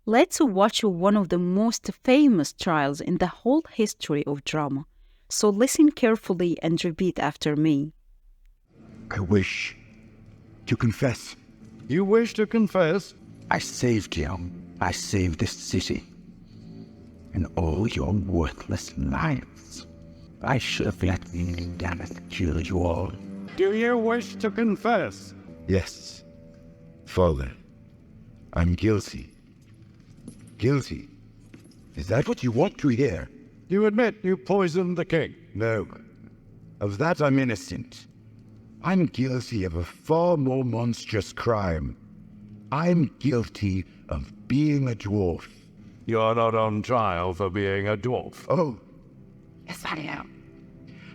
Let's watch one of the most famous trials in the whole history of drama. So listen carefully and repeat after me. I wish to confess. You wish to confess? I saved you. I saved this city. And all your worthless lives. I should have let Lanister kill you all. Do you wish to confess? Yes, Father. I'm guilty. Guilty? Is that what you want to hear? You admit you poisoned the king? No. Of that I'm innocent. I'm guilty of a far more monstrous crime. I'm guilty of being a dwarf. You're not on trial for being a dwarf. Oh, yes I am.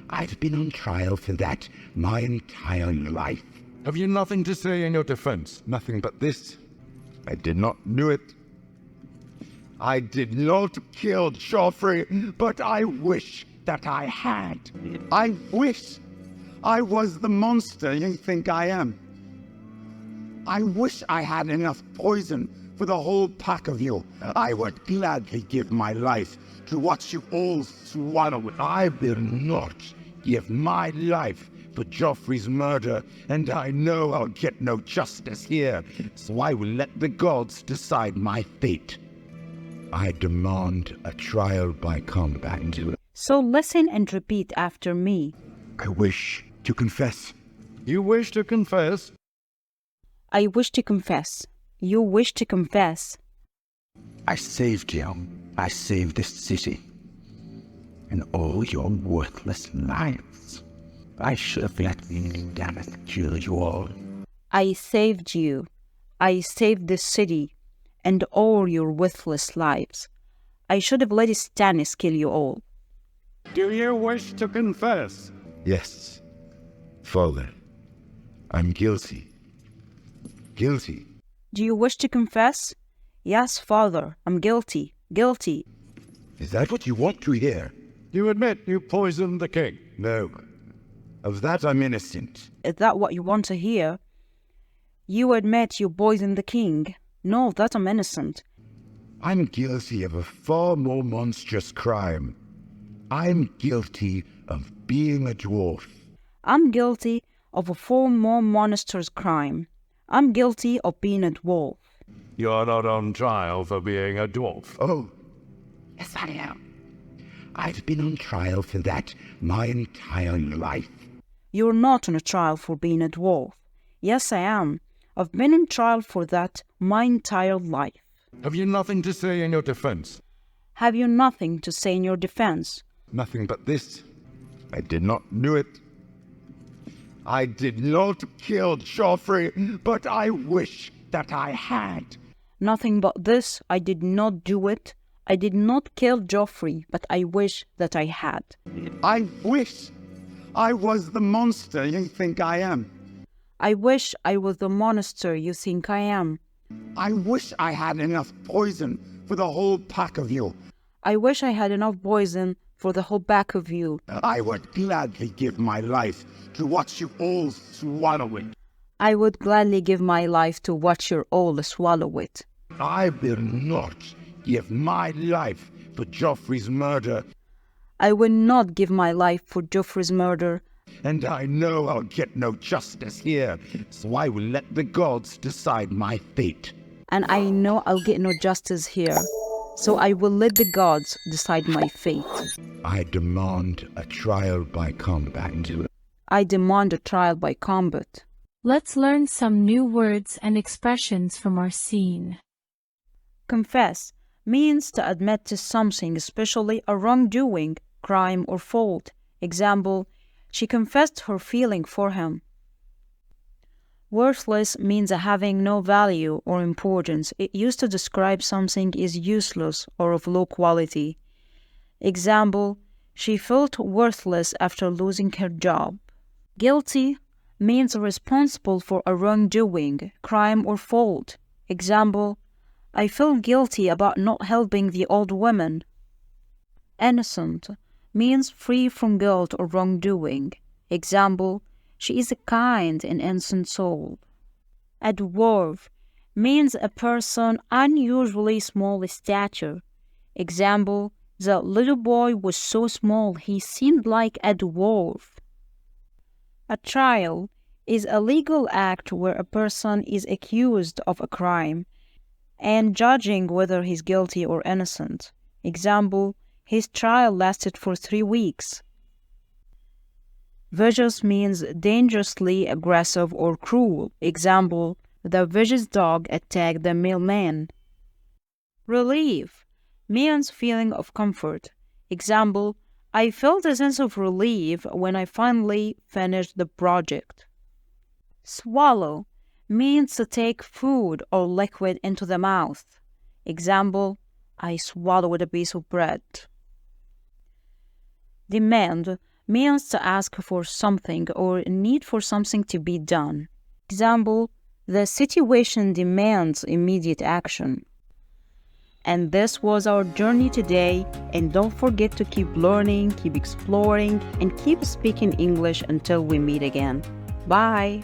I've been on trial for that my entire life. Have you nothing to say in your defense? Nothing but this. I did not do it. I did not kill Joffrey, but I wish that I had. I wish I was the monster you think I am. I wish I had enough poison for the whole pack of you. I would gladly give my life to watch you all swallow it. I will not give my life for Joffrey's murder, and I know I'll get no justice here, so I will let the gods decide my fate. I demand a trial by combat. So listen and repeat after me. I wish to confess. You wish to confess? I wish to confess. You wish to confess. I saved you. I saved this city. And all your worthless lives. I should have let Lanister kill you all. I saved you. I saved this city and all your worthless lives. I should have let Stannis kill you all. Do you wish to confess? Yes, Father. I'm guilty. Guilty? Do you wish to confess? Yes, Father, I'm guilty. Guilty. Is that what you want to hear? You admit you poisoned the king? No. Of that I'm innocent. Is that what you want to hear? You admit you poisoned the king. No, that I'm innocent. I'm guilty of a far more monstrous crime. I'm guilty of being a dwarf. I'm guilty of a far more monstrous crime. I'm guilty of being a dwarf. You're not on trial for being a dwarf. Oh, yes I am. I've been on trial for that my entire life. You're not on a trial for being a dwarf. Yes, I am. I've been on trial for that my entire life. Have you nothing to say in your defense? Have you nothing to say in your defense? Nothing but this. I did not do it. I did not kill Joffrey, but I wish that I had. Nothing but this. I did not do it. I did not kill Joffrey, but I wish that I had. I wish I was the monster you think I am. I wish I was the monster you think I am. I wish I had enough poison for the whole pack of you. I wish I had enough poison for the whole pack of you. I would gladly give my life to watch you all swallow it. I would gladly give my life to watch you all swallow it. I will not give my life for Joffrey's murder. I will not give my life for Joffrey's murder. And I know I'll get no justice here, so I will let the gods decide my fate. And I know I'll get no justice here, so I will let the gods decide my fate. I demand a trial by combat. I demand a trial by combat. Let's learn some new words and expressions from our scene. Confess means to admit to something, especially a wrongdoing, crime, or fault. Example, she confessed her feeling for him. Worthless means having no value or importance. It used to describe something is useless or of low quality. Example, she felt worthless after losing her job. Guilty means responsible for a wrongdoing, crime, or fault. Example, I feel guilty about not helping the old woman. Innocent means free from guilt or wrongdoing. Example, she is a kind and innocent soul. A dwarf means a person unusually small stature. Example, the little boy was so small he seemed like a dwarf. A trial is a legal act where a person is accused of a crime and judging whether he's guilty or innocent. Example, his trial lasted for 3 weeks. Vicious means dangerously aggressive or cruel. Example, the vicious dog attacked the mailman. Relief means feeling of comfort. Example, I felt a sense of relief when I finally finished the project. Swallow means to take food or liquid into the mouth. Example, I swallowed a piece of bread. Demand means to ask for something or need for something to be done. Example, the situation demands immediate action. And this was our journey today, and don't forget to keep learning, keep exploring, and keep speaking English until we meet again. Bye!